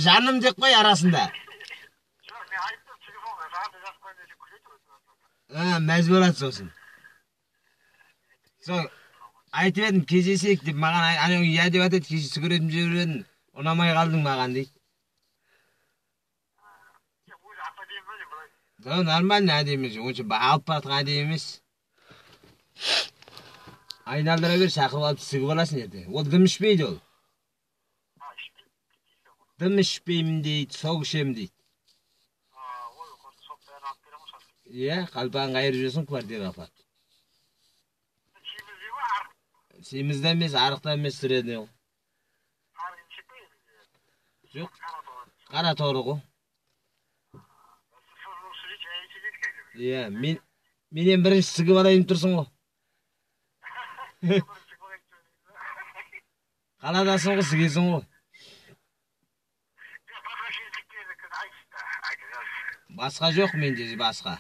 Жаным деп қой арасында. Мәз болады сосын. Сол айтып едім кездесейік деп маған анау иә деп атады, кешесі көретім деп едім. Ұнамай қалдың маған дейді. Да, нормально әдемі. Онша алып баратқан әдемі емес. Айналдыра бер, шақырып алып түсігіп аласың ертең. Ол дым ішпейді ол. Дым ішпеймін дейді, сок ішемін дейді. Иә, қалпағын қайырып жүрсің, квартираға апарып. Семізді емес, арықта емес, средний ол. Жоқ, қара торы ғой. Иә, менен бірінші сігіп алайын тұрсың ғой. Қаладасың ғой, сігесің ғой. Басқа жоқ менде, басқа.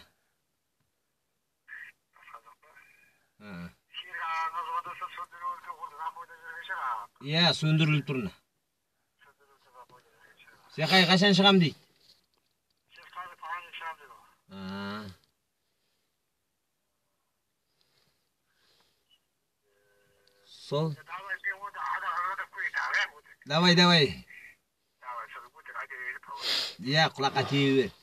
Иә, сөндіріліп тұрына. Сен қашан шығам дейді? Сол. Давай. Иә, құлаққа тие бер.